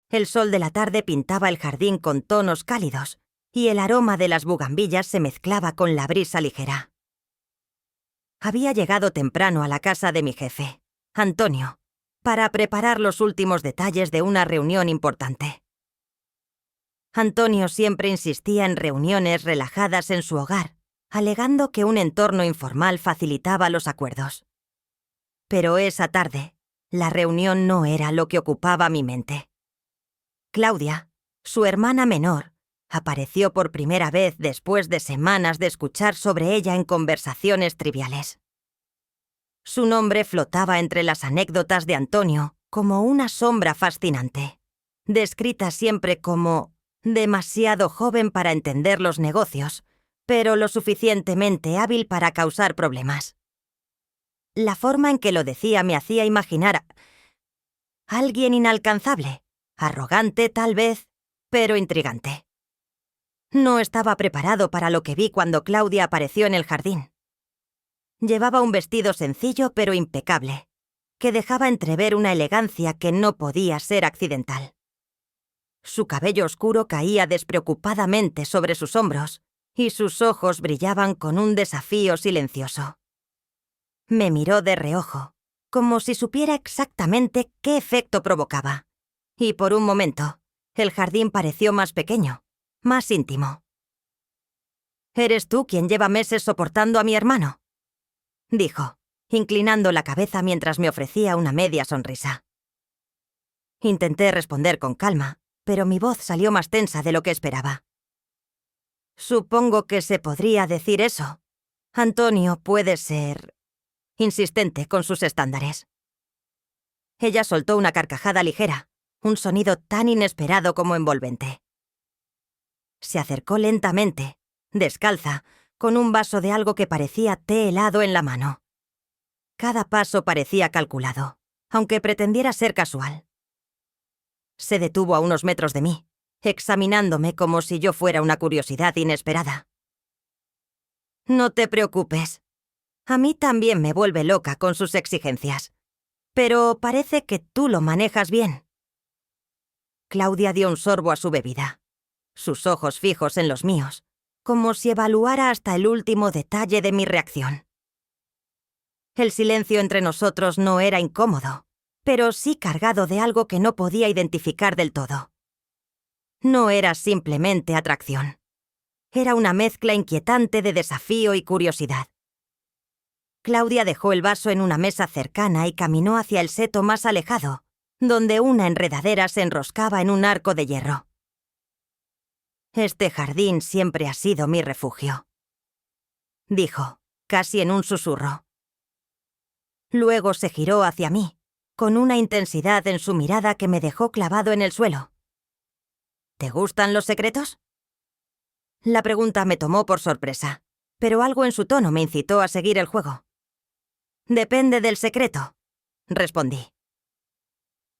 El sol de la tarde pintaba el jardín con tonos cálidos, y el aroma de las bugambillas se mezclaba con la brisa ligera. Había llegado temprano a la casa de mi jefe, Antonio, para preparar los últimos detalles de una reunión importante. Antonio siempre insistía en reuniones relajadas en su hogar, alegando que un entorno informal facilitaba los acuerdos. Pero esa tarde, la reunión no era lo que ocupaba mi mente. Claudia, su hermana menor, apareció por primera vez después de semanas de escuchar sobre ella en conversaciones triviales. Su nombre flotaba entre las anécdotas de Antonio como una sombra fascinante, descrita siempre como demasiado joven para entender los negocios, pero lo suficientemente hábil para causar problemas. La forma en que lo decía me hacía imaginar a alguien inalcanzable, arrogante tal vez, pero intrigante. No estaba preparado para lo que vi cuando Claudia apareció en el jardín. Llevaba un vestido sencillo pero impecable, que dejaba entrever una elegancia que no podía ser accidental. Su cabello oscuro caía despreocupadamente sobre sus hombros, y sus ojos brillaban con un desafío silencioso. Me miró de reojo, como si supiera exactamente qué efecto provocaba, y por un momento, el jardín pareció más pequeño, más íntimo. «¿Eres tú quien lleva meses soportando a mi hermano?», dijo, inclinando la cabeza mientras me ofrecía una media sonrisa. Intenté responder con calma, pero mi voz salió más tensa de lo que esperaba. «Supongo que se podría decir eso. Antonio puede ser insistente con sus estándares». Ella soltó una carcajada ligera, un sonido tan inesperado como envolvente. Se acercó lentamente, descalza, con un vaso de algo que parecía té helado en la mano. Cada paso parecía calculado, aunque pretendiera ser casual. Se detuvo a unos metros de mí, examinándome como si yo fuera una curiosidad inesperada. «No te preocupes. A mí también me vuelve loca con sus exigencias. Pero parece que tú lo manejas bien». Claudia dio un sorbo a su bebida, sus ojos fijos en los míos, como si evaluara hasta el último detalle de mi reacción. El silencio entre nosotros no era incómodo, pero sí cargado de algo que no podía identificar del todo. No era simplemente atracción. Era una mezcla inquietante de desafío y curiosidad. Claudia dejó el vaso en una mesa cercana y caminó hacia el seto más alejado, donde una enredadera se enroscaba en un arco de hierro. «Este jardín siempre ha sido mi refugio», dijo, casi en un susurro. Luego se giró hacia mí, con una intensidad en su mirada que me dejó clavado en el suelo. «¿Te gustan los secretos?». La pregunta me tomó por sorpresa, pero algo en su tono me incitó a seguir el juego. «Depende del secreto», respondí.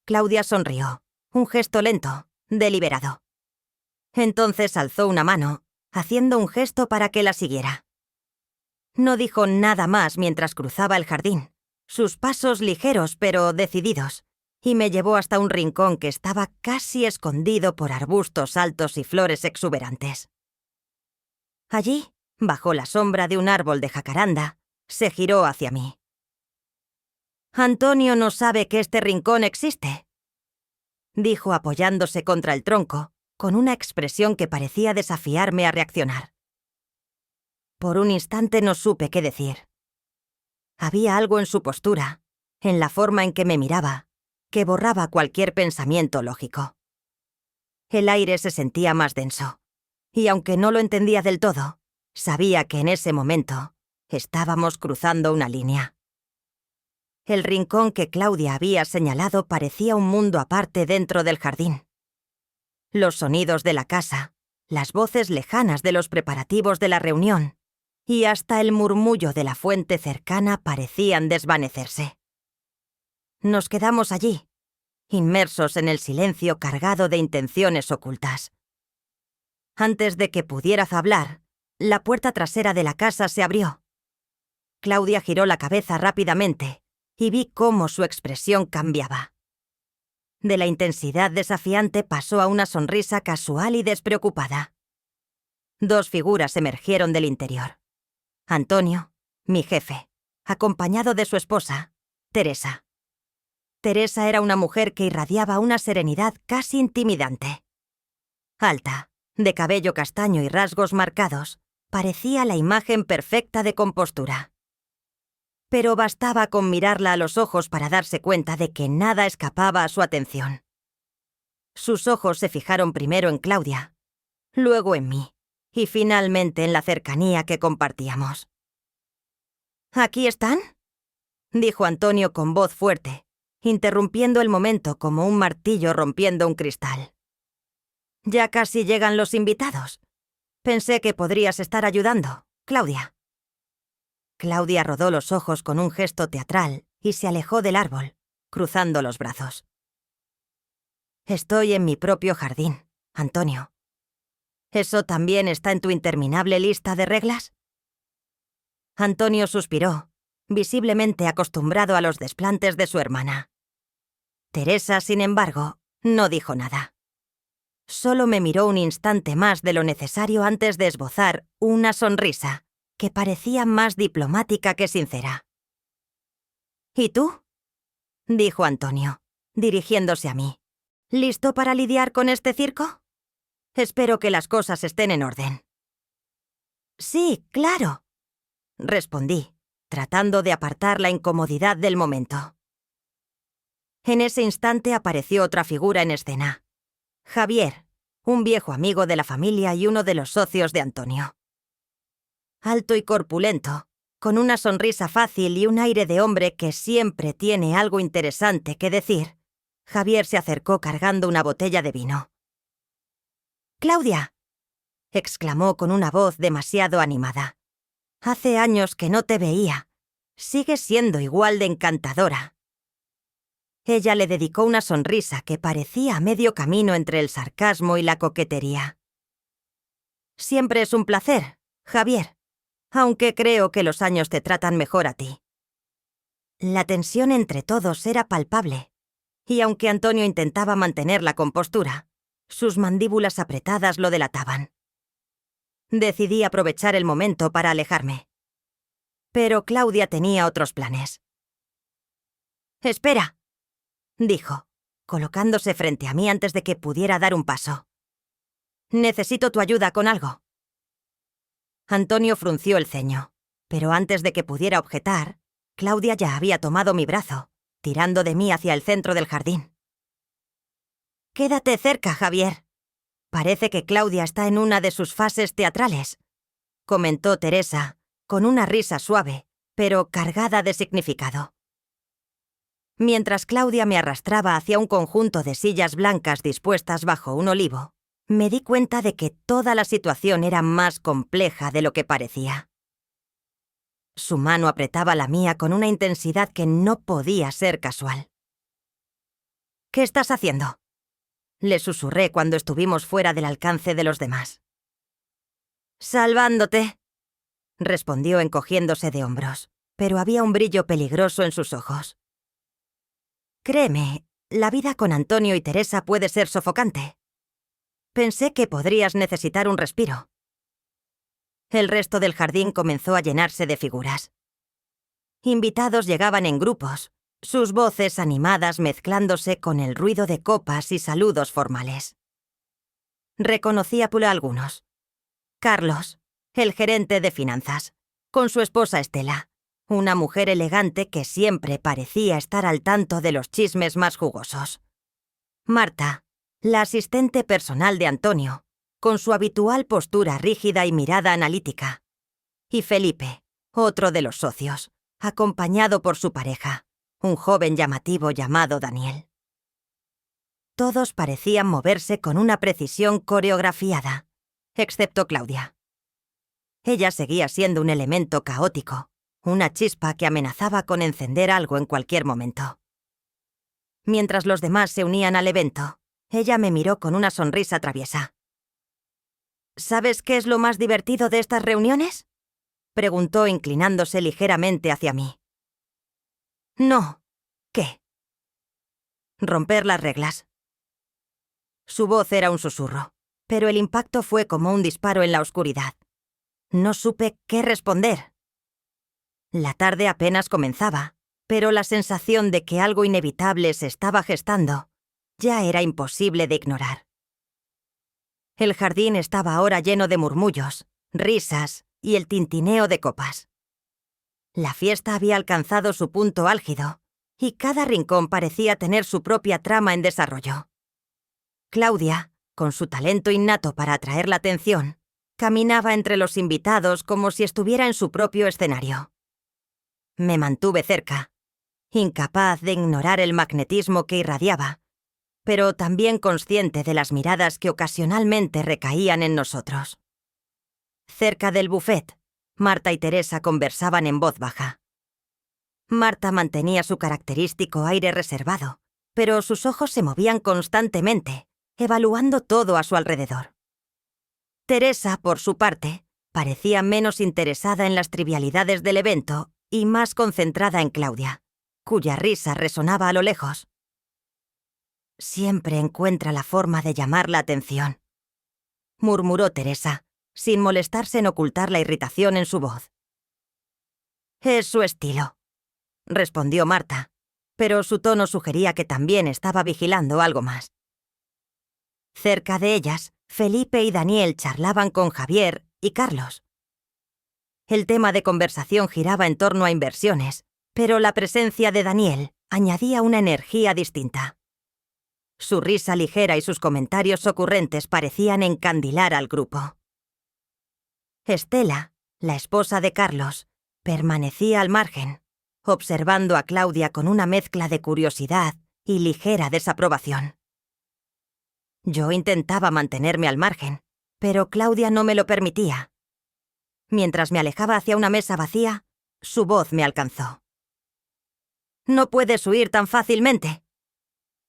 Claudia sonrió, un gesto lento, deliberado. Entonces alzó una mano, haciendo un gesto para que la siguiera. No dijo nada más mientras cruzaba el jardín, sus pasos ligeros pero decididos, y me llevó hasta un rincón que estaba casi escondido por arbustos altos y flores exuberantes. Allí, bajo la sombra de un árbol de jacaranda, se giró hacia mí. «Antonio no sabe que este rincón existe», dijo apoyándose contra el tronco, con una expresión que parecía desafiarme a reaccionar. Por un instante no supe qué decir. Había algo en su postura, en la forma en que me miraba, que borraba cualquier pensamiento lógico. El aire se sentía más denso, y aunque no lo entendía del todo, sabía que en ese momento estábamos cruzando una línea. El rincón que Claudia había señalado parecía un mundo aparte dentro del jardín. Los sonidos de la casa, las voces lejanas de los preparativos de la reunión y hasta el murmullo de la fuente cercana parecían desvanecerse. Nos quedamos allí, inmersos en el silencio cargado de intenciones ocultas. Antes de que pudiera hablar, la puerta trasera de la casa se abrió. Claudia giró la cabeza rápidamente y vi cómo su expresión cambiaba. De la intensidad desafiante pasó a una sonrisa casual y despreocupada. 2 figuras emergieron del interior. Antonio, mi jefe, acompañado de su esposa, Teresa. Teresa era una mujer que irradiaba una serenidad casi intimidante. Alta, de cabello castaño y rasgos marcados, parecía la imagen perfecta de compostura. Pero bastaba con mirarla a los ojos para darse cuenta de que nada escapaba a su atención. Sus ojos se fijaron primero en Claudia, luego en mí, y finalmente en la cercanía que compartíamos. ¿Aquí están?, dijo Antonio con voz fuerte, interrumpiendo el momento como un martillo rompiendo un cristal. Ya casi llegan los invitados. Pensé que podrías estar ayudando, Claudia. Claudia rodó los ojos con un gesto teatral y se alejó del árbol, cruzando los brazos. Estoy en mi propio jardín, Antonio. ¿Eso también está en tu interminable lista de reglas? Antonio suspiró, visiblemente acostumbrado a los desplantes de su hermana. Teresa, sin embargo, no dijo nada. Solo me miró un instante más de lo necesario antes de esbozar una sonrisa que parecía más diplomática que sincera. ¿Y tú?, dijo Antonio, dirigiéndose a mí. ¿Listo para lidiar con este circo? Espero que las cosas estén en orden. Sí, claro, respondí, tratando de apartar la incomodidad del momento. En ese instante apareció otra figura en escena. Javier, un viejo amigo de la familia y uno de los socios de Antonio. Alto y corpulento, con una sonrisa fácil y un aire de hombre que siempre tiene algo interesante que decir, Javier se acercó cargando una botella de vino. «¡Claudia!», exclamó con una voz demasiado animada. «Hace años que no te veía. Sigues siendo igual de encantadora». Ella le dedicó una sonrisa que parecía a medio camino entre el sarcasmo y la coquetería. «Siempre es un placer, Javier, aunque creo que los años te tratan mejor a ti». La tensión entre todos era palpable, y aunque Antonio intentaba mantener la compostura, sus mandíbulas apretadas lo delataban. Decidí aprovechar el momento para alejarme. Pero Claudia tenía otros planes. «Espera», dijo, colocándose frente a mí antes de que pudiera dar un paso. «Necesito tu ayuda con algo». Antonio frunció el ceño, pero antes de que pudiera objetar, Claudia ya había tomado mi brazo, tirando de mí hacia el centro del jardín. «Quédate cerca, Javier. Parece que Claudia está en una de sus fases teatrales», comentó Teresa, con una risa suave, pero cargada de significado. Mientras Claudia me arrastraba hacia un conjunto de sillas blancas dispuestas bajo un olivo, me di cuenta de que toda la situación era más compleja de lo que parecía. Su mano apretaba la mía con una intensidad que no podía ser casual. «¿Qué estás haciendo?», le susurré cuando estuvimos fuera del alcance de los demás. «Salvándote», respondió encogiéndose de hombros, pero había un brillo peligroso en sus ojos. «Créeme, la vida con Antonio y Teresa puede ser sofocante. Pensé que podrías necesitar un respiro». El resto del jardín comenzó a llenarse de figuras. Invitados llegaban en grupos, sus voces animadas mezclándose con el ruido de copas y saludos formales. Reconocí a algunos. Carlos, el gerente de finanzas, con su esposa Estela, una mujer elegante que siempre parecía estar al tanto de los chismes más jugosos. Marta, la asistente personal de Antonio, con su habitual postura rígida y mirada analítica. Y Felipe, otro de los socios, acompañado por su pareja, un joven llamativo llamado Daniel. Todos parecían moverse con una precisión coreografiada, excepto Claudia. Ella seguía siendo un elemento caótico, una chispa que amenazaba con encender algo en cualquier momento. Mientras los demás se unían al evento, ella me miró con una sonrisa traviesa. «¿Sabes qué es lo más divertido de estas reuniones?», preguntó inclinándose ligeramente hacia mí. «No. ¿Qué?». Romper las reglas. Su voz era un susurro, pero el impacto fue como un disparo en la oscuridad. No supe qué responder. La tarde apenas comenzaba, pero la sensación de que algo inevitable se estaba gestando ya era imposible de ignorar. El jardín estaba ahora lleno de murmullos, risas y el tintineo de copas. La fiesta había alcanzado su punto álgido, y cada rincón parecía tener su propia trama en desarrollo. Claudia, con su talento innato para atraer la atención, caminaba entre los invitados como si estuviera en su propio escenario. Me mantuve cerca, incapaz de ignorar el magnetismo que irradiaba, pero también consciente de las miradas que ocasionalmente recaían en nosotros. Cerca del buffet, Marta y Teresa conversaban en voz baja. Marta mantenía su característico aire reservado, pero sus ojos se movían constantemente, evaluando todo a su alrededor. Teresa, por su parte, parecía menos interesada en las trivialidades del evento y más concentrada en Claudia, cuya risa resonaba a lo lejos. Siempre encuentra la forma de llamar la atención, murmuró Teresa, sin molestarse en ocultar la irritación en su voz. Es su estilo, respondió Marta, pero su tono sugería que también estaba vigilando algo más. Cerca de ellas, Felipe y Daniel charlaban con Javier y Carlos. El tema de conversación giraba en torno a inversiones, pero la presencia de Daniel añadía una energía distinta. Su risa ligera y sus comentarios ocurrentes parecían encandilar al grupo. Estela, la esposa de Carlos, permanecía al margen, observando a Claudia con una mezcla de curiosidad y ligera desaprobación. Yo intentaba mantenerme al margen, pero Claudia no me lo permitía. Mientras me alejaba hacia una mesa vacía, su voz me alcanzó. «No puedes huir tan fácilmente»,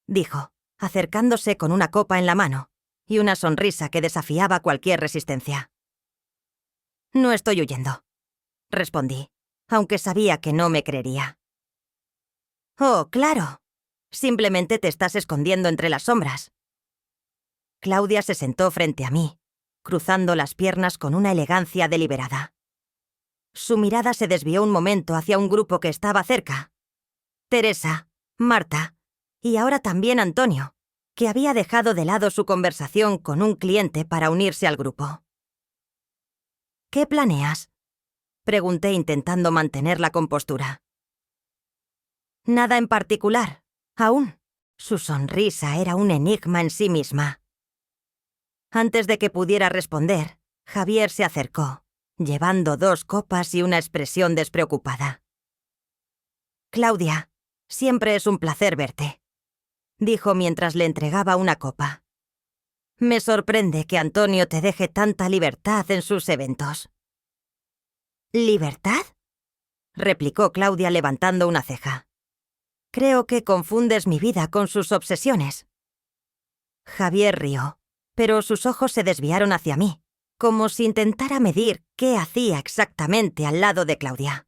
dijo, acercándose con una copa en la mano y una sonrisa que desafiaba cualquier resistencia. «No estoy huyendo», respondí, aunque sabía que no me creería. «Oh, claro. Simplemente te estás escondiendo entre las sombras». Claudia se sentó frente a mí, cruzando las piernas con una elegancia deliberada. Su mirada se desvió un momento hacia un grupo que estaba cerca. Teresa, Marta y ahora también Antonio, que había dejado de lado su conversación con un cliente para unirse al grupo. «¿Qué planeas?», pregunté intentando mantener la compostura. «Nada en particular, aún». Su sonrisa era un enigma en sí misma. Antes de que pudiera responder, Javier se acercó, llevando 2 copas y una expresión despreocupada. «Claudia, siempre es un placer verte», dijo mientras le entregaba una copa. «Me sorprende que Antonio te deje tanta libertad en sus eventos». «¿Libertad?», replicó Claudia levantando una ceja. «Creo que confundes mi vida con sus obsesiones». Javier rió, pero sus ojos se desviaron hacia mí, como si intentara medir qué hacía exactamente al lado de Claudia.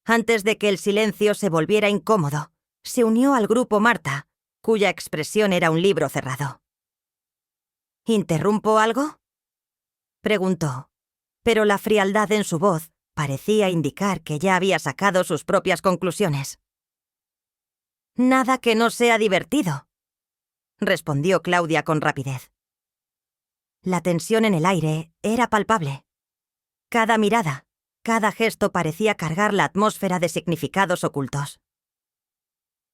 Antes de que el silencio se volviera incómodo, se unió al grupo Marta, cuya expresión era un libro cerrado. «¿Interrumpo algo?», preguntó, pero la frialdad en su voz parecía indicar que ya había sacado sus propias conclusiones. «Nada que no sea divertido», respondió Claudia con rapidez. La tensión en el aire era palpable. Cada mirada, cada gesto parecía cargar la atmósfera de significados ocultos.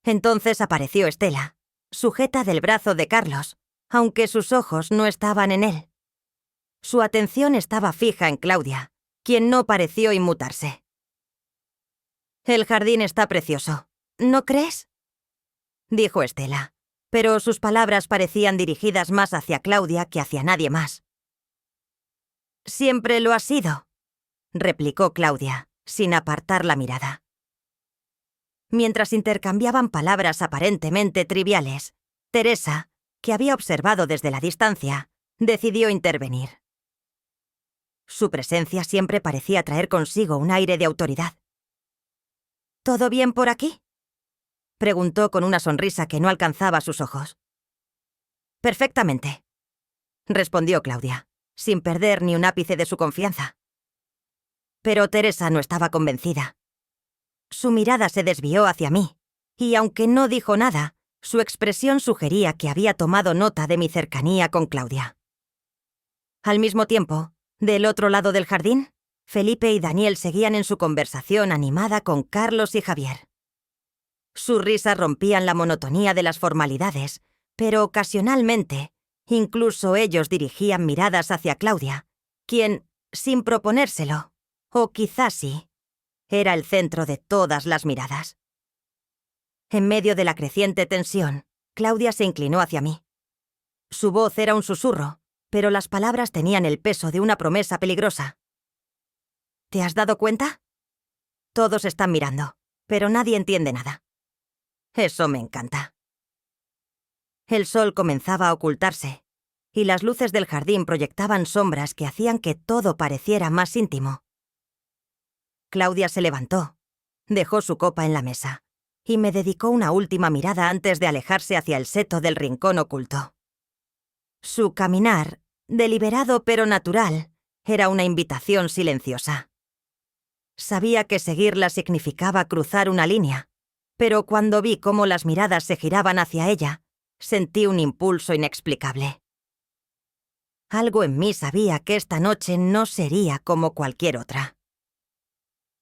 Entonces apareció Estela, sujeta del brazo de Carlos, aunque sus ojos no estaban en él. Su atención estaba fija en Claudia, quien no pareció inmutarse. «El jardín está precioso, ¿no crees?», dijo Estela, pero sus palabras parecían dirigidas más hacia Claudia que hacia nadie más. «Siempre lo ha sido», replicó Claudia, sin apartar la mirada. Mientras intercambiaban palabras aparentemente triviales, Teresa, que había observado desde la distancia, decidió intervenir. Su presencia siempre parecía traer consigo un aire de autoridad. «¿Todo bien por aquí?», Preguntó con una sonrisa que no alcanzaba sus ojos. Perfectamente, respondió Claudia, sin perder ni un ápice de su confianza. Pero Teresa no estaba convencida. Su mirada se desvió hacia mí, y aunque no dijo nada, su expresión sugería que había tomado nota de mi cercanía con Claudia. Al mismo tiempo, del otro lado del jardín, Felipe y Daniel seguían en su conversación animada con Carlos y Javier. Sus risas rompían la monotonía de las formalidades, pero ocasionalmente, incluso ellos dirigían miradas hacia Claudia, quien, sin proponérselo, o quizás sí, era el centro de todas las miradas. En medio de la creciente tensión, Claudia se inclinó hacia mí. Su voz era un susurro, pero las palabras tenían el peso de una promesa peligrosa. ¿Te has dado cuenta? Todos están mirando, pero nadie entiende nada. Eso me encanta. El sol comenzaba a ocultarse, y las luces del jardín proyectaban sombras que hacían que todo pareciera más íntimo. Claudia se levantó, dejó su copa en la mesa, y me dedicó una última mirada antes de alejarse hacia el seto del rincón oculto. Su caminar, deliberado pero natural, era una invitación silenciosa. Sabía que seguirla significaba cruzar una línea, pero cuando vi cómo las miradas se giraban hacia ella, sentí un impulso inexplicable. Algo en mí sabía que esta noche no sería como cualquier otra.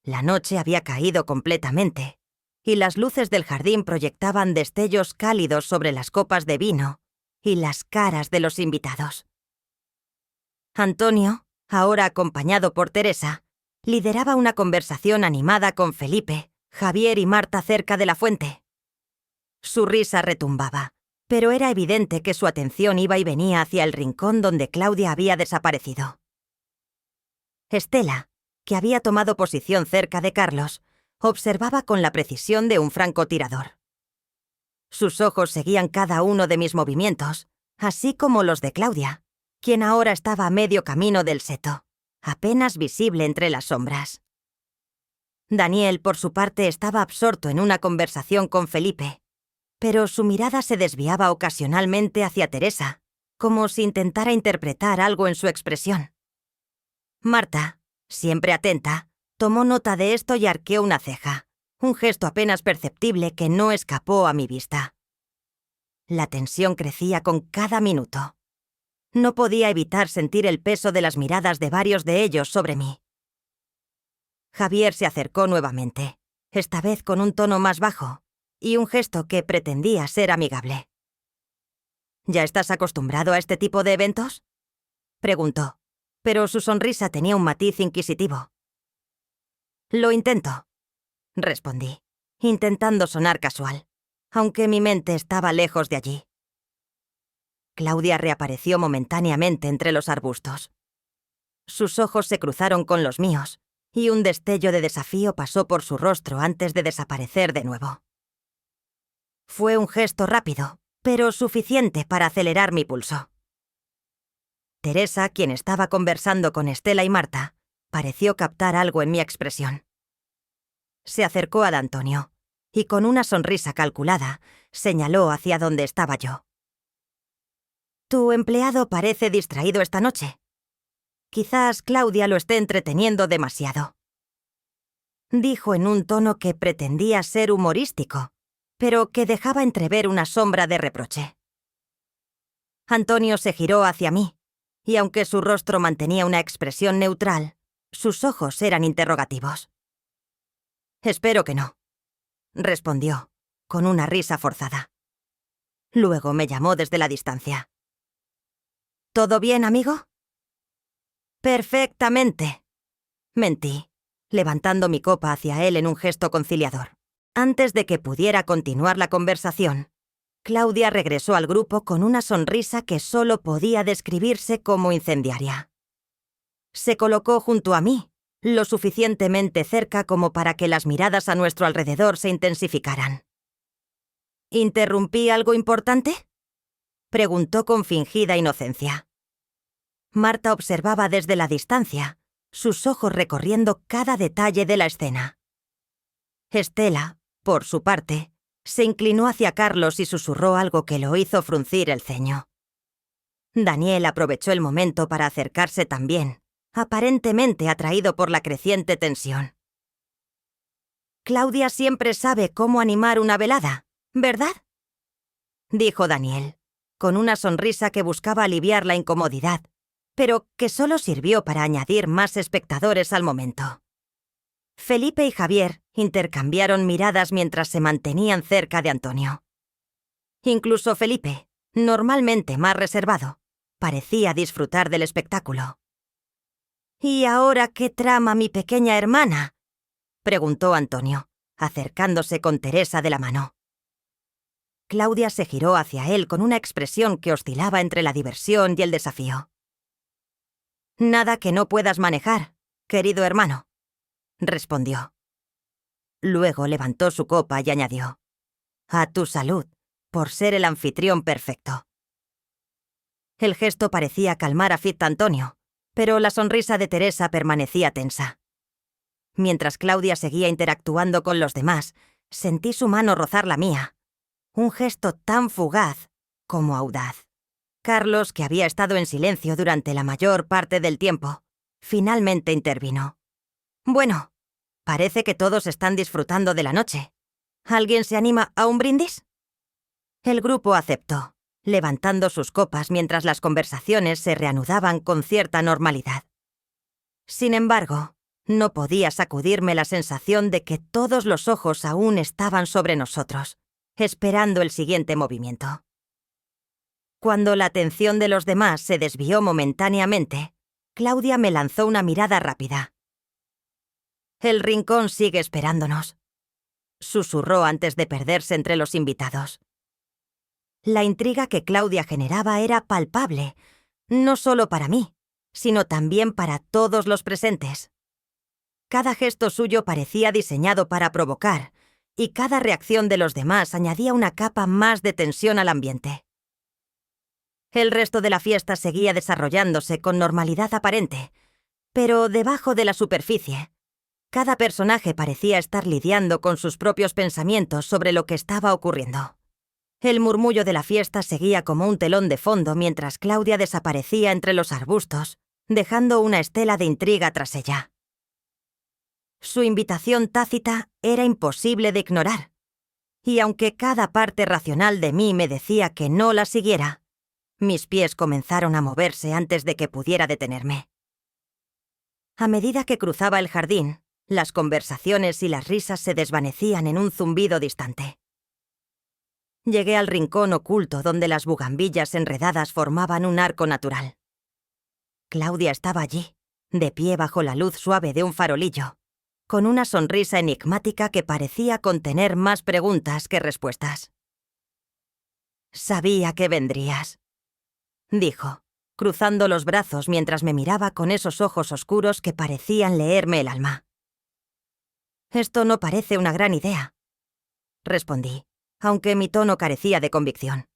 La noche había caído completamente, y las luces del jardín proyectaban destellos cálidos sobre las copas de vino y las caras de los invitados. Antonio, ahora acompañado por Teresa, lideraba una conversación animada con Felipe, Javier y Marta cerca de la fuente. Su risa retumbaba, pero era evidente que su atención iba y venía hacia el rincón donde Claudia había desaparecido. Estela, que había tomado posición cerca de Carlos, observaba con la precisión de un francotirador. Sus ojos seguían cada uno de mis movimientos, así como los de Claudia, quien ahora estaba a medio camino del seto, apenas visible entre las sombras. Daniel, por su parte, estaba absorto en una conversación con Felipe, pero su mirada se desviaba ocasionalmente hacia Teresa, como si intentara interpretar algo en su expresión. Marta, siempre atenta, tomó nota de esto y arqueó una ceja, un gesto apenas perceptible que no escapó a mi vista. La tensión crecía con cada minuto. No podía evitar sentir el peso de las miradas de varios de ellos sobre mí. Javier se acercó nuevamente, esta vez con un tono más bajo, y un gesto que pretendía ser amigable. ¿Ya estás acostumbrado a este tipo de eventos?, preguntó, pero su sonrisa tenía un matiz inquisitivo. Lo intento, respondí, intentando sonar casual, aunque mi mente estaba lejos de allí. Claudia reapareció momentáneamente entre los arbustos. Sus ojos se cruzaron con los míos, y un destello de desafío pasó por su rostro antes de desaparecer de nuevo. Fue un gesto rápido, pero suficiente para acelerar mi pulso. Teresa, quien estaba conversando con Estela y Marta, pareció captar algo en mi expresión. Se acercó a Antonio, y con una sonrisa calculada, señaló hacia donde estaba yo. «Tu empleado parece distraído esta noche. Quizás Claudia lo esté entreteniendo demasiado», dijo en un tono que pretendía ser humorístico, pero que dejaba entrever una sombra de reproche. Antonio se giró hacia mí, y aunque su rostro mantenía una expresión neutral, sus ojos eran interrogativos. «Espero que no», respondió, con una risa forzada. Luego me llamó desde la distancia. «¿Todo bien, amigo?» «Perfectamente», mentí, levantando mi copa hacia él en un gesto conciliador. Antes de que pudiera continuar la conversación, Claudia regresó al grupo con una sonrisa que solo podía describirse como incendiaria. Se colocó junto a mí, lo suficientemente cerca como para que las miradas a nuestro alrededor se intensificaran. ¿Interrumpí algo importante?, preguntó con fingida inocencia. Marta observaba desde la distancia, sus ojos recorriendo cada detalle de la escena. Estela, por su parte, Se inclinó hacia Carlos y susurró algo que lo hizo fruncir el ceño. Daniel aprovechó el momento para acercarse también, aparentemente atraído por la creciente tensión. «Claudia siempre sabe cómo animar una velada, ¿verdad?», dijo Daniel, con una sonrisa que buscaba aliviar la incomodidad, pero que solo sirvió para añadir más espectadores al momento. Felipe y Javier intercambiaron miradas mientras se mantenían cerca de Antonio. Incluso Felipe, normalmente más reservado, parecía disfrutar del espectáculo. «¿Y ahora qué trama mi pequeña hermana?», preguntó Antonio, acercándose con Teresa de la mano. Claudia se giró hacia él con una expresión que oscilaba entre la diversión y el desafío. «Nada que no puedas manejar, querido hermano», respondió. Luego levantó su copa y añadió: «A tu salud, por ser el anfitrión perfecto». El gesto parecía calmar a Fitz Antonio, pero la sonrisa de Teresa permanecía tensa. Mientras Claudia seguía interactuando con los demás, sentí su mano rozar la mía. Un gesto tan fugaz como audaz. Carlos, que había estado en silencio durante la mayor parte del tiempo, finalmente intervino. «Bueno, parece que todos están disfrutando de la noche. ¿Alguien se anima a un brindis?». El grupo aceptó, levantando sus copas mientras las conversaciones se reanudaban con cierta normalidad. Sin embargo, no podía sacudirme la sensación de que todos los ojos aún estaban sobre nosotros, esperando el siguiente movimiento. Cuando la atención de los demás se desvió momentáneamente, Claudia me lanzó una mirada rápida. «El rincón sigue esperándonos», susurró antes de perderse entre los invitados. La intriga que Claudia generaba era palpable, no solo para mí, sino también para todos los presentes. Cada gesto suyo parecía diseñado para provocar, y cada reacción de los demás añadía una capa más de tensión al ambiente. El resto de la fiesta seguía desarrollándose con normalidad aparente, pero debajo de la superficie, cada personaje parecía estar lidiando con sus propios pensamientos sobre lo que estaba ocurriendo. El murmullo de la fiesta seguía como un telón de fondo mientras Claudia desaparecía entre los arbustos, dejando una estela de intriga tras ella. Su invitación tácita era imposible de ignorar, y aunque cada parte racional de mí me decía que no la siguiera, mis pies comenzaron a moverse antes de que pudiera detenerme. A medida que cruzaba el jardín, las conversaciones y las risas se desvanecían en un zumbido distante. Llegué al rincón oculto donde las bugambillas enredadas formaban un arco natural. Claudia estaba allí, de pie bajo la luz suave de un farolillo, con una sonrisa enigmática que parecía contener más preguntas que respuestas. «Sabía que vendrías», dijo, cruzando los brazos mientras me miraba con esos ojos oscuros que parecían leerme el alma. «Esto no parece una gran idea», respondí, aunque mi tono carecía de convicción.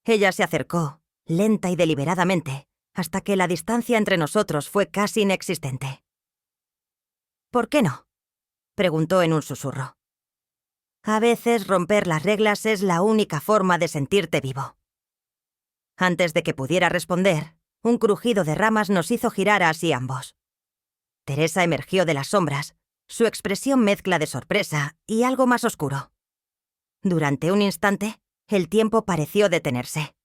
Ella se acercó, lenta y deliberadamente, hasta que la distancia entre nosotros fue casi inexistente. «¿Por qué no?», preguntó en un susurro. «A veces romper las reglas es la única forma de sentirte vivo». Antes de que pudiera responder, un crujido de ramas nos hizo girar así ambos. Teresa emergió de las sombras, su expresión mezcla de sorpresa y algo más oscuro. Durante un instante, el tiempo pareció detenerse.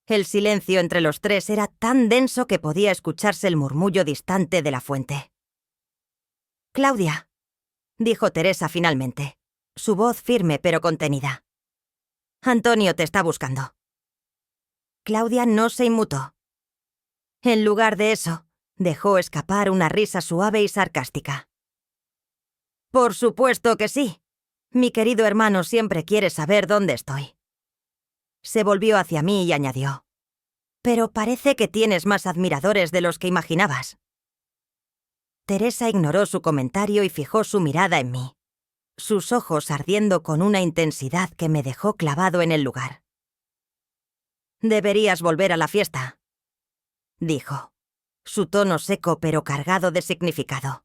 El silencio entre los tres era tan denso que podía escucharse el murmullo distante de la fuente. «Claudia», dijo Teresa finalmente, su voz firme pero contenida. «Antonio te está buscando». Claudia no se inmutó. En lugar de eso, dejó escapar una risa suave y sarcástica. «Por supuesto que sí. Mi querido hermano siempre quiere saber dónde estoy». Se volvió hacia mí y añadió: «Pero parece que tienes más admiradores de los que imaginabas». Teresa ignoró su comentario y fijó su mirada en mí, sus ojos ardiendo con una intensidad que me dejó clavado en el lugar. «Deberías volver a la fiesta», dijo, su tono seco pero cargado de significado.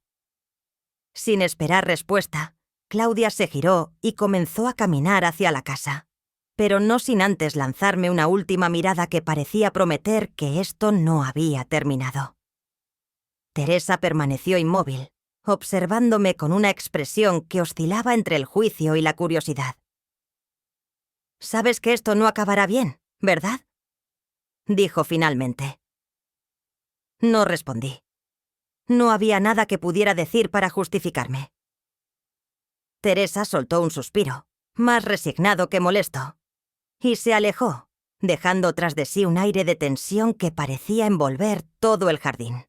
Sin esperar respuesta, Claudia se giró y comenzó a caminar hacia la casa, pero no sin antes lanzarme una última mirada que parecía prometer que esto no había terminado. Teresa permaneció inmóvil, observándome con una expresión que oscilaba entre el juicio y la curiosidad. «Sabes que esto no acabará bien, ¿verdad?», dijo finalmente. No respondí. No había nada que pudiera decir para justificarme. Teresa soltó un suspiro, más resignado que molesto, y se alejó, dejando tras de sí un aire de tensión que parecía envolver todo el jardín.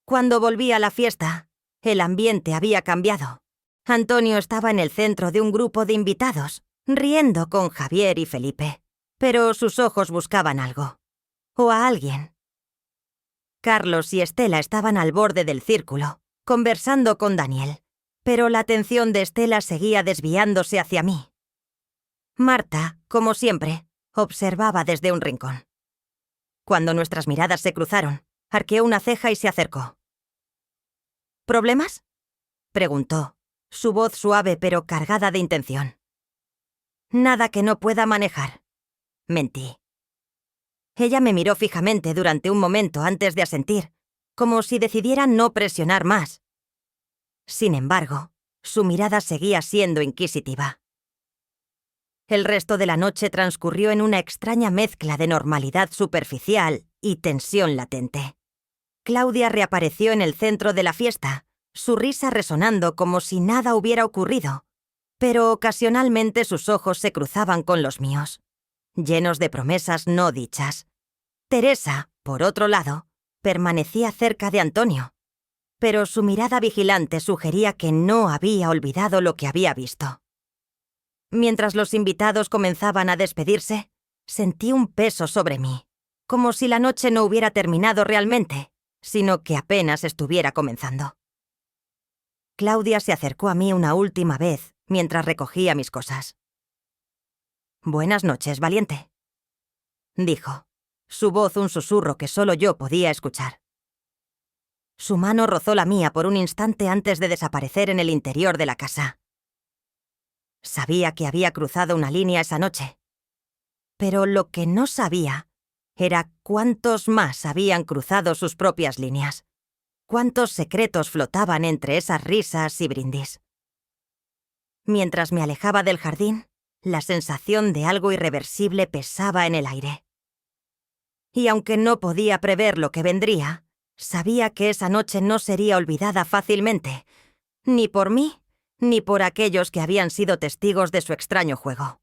Cuando volví a la fiesta, el ambiente había cambiado. Antonio estaba en el centro de un grupo de invitados, riendo con Javier y Felipe, pero sus ojos buscaban algo, o a alguien. Carlos y Estela estaban al borde del círculo, conversando con Daniel, pero la atención de Estela seguía desviándose hacia mí. Marta, como siempre, observaba desde un rincón. Cuando nuestras miradas se cruzaron, arqueó una ceja y se acercó. ¿Problemas?, preguntó, su voz suave pero cargada de intención. Nada que no pueda manejar, mentí. Ella me miró fijamente durante un momento antes de asentir, como si decidiera no presionar más. Sin embargo, su mirada seguía siendo inquisitiva. El resto de la noche transcurrió en una extraña mezcla de normalidad superficial y tensión latente. Claudia reapareció en el centro de la fiesta, su risa resonando como si nada hubiera ocurrido, pero ocasionalmente sus ojos se cruzaban con los míos, llenos de promesas no dichas. Teresa, por otro lado, permanecía cerca de Antonio, pero su mirada vigilante sugería que no había olvidado lo que había visto. Mientras los invitados comenzaban a despedirse, sentí un peso sobre mí, como si la noche no hubiera terminado realmente, sino que apenas estuviera comenzando. Claudia se acercó a mí una última vez mientras recogía mis cosas. «Buenas noches, valiente», dijo, su voz un susurro que solo yo podía escuchar. Su mano rozó la mía por un instante antes de desaparecer en el interior de la casa. Sabía que había cruzado una línea esa noche, pero lo que no sabía era cuántos más habían cruzado sus propias líneas, cuántos secretos flotaban entre esas risas y brindis. Mientras me alejaba del jardín, la sensación de algo irreversible pesaba en el aire. Y aunque no podía prever lo que vendría, sabía que esa noche no sería olvidada fácilmente, ni por mí, ni por aquellos que habían sido testigos de su extraño juego.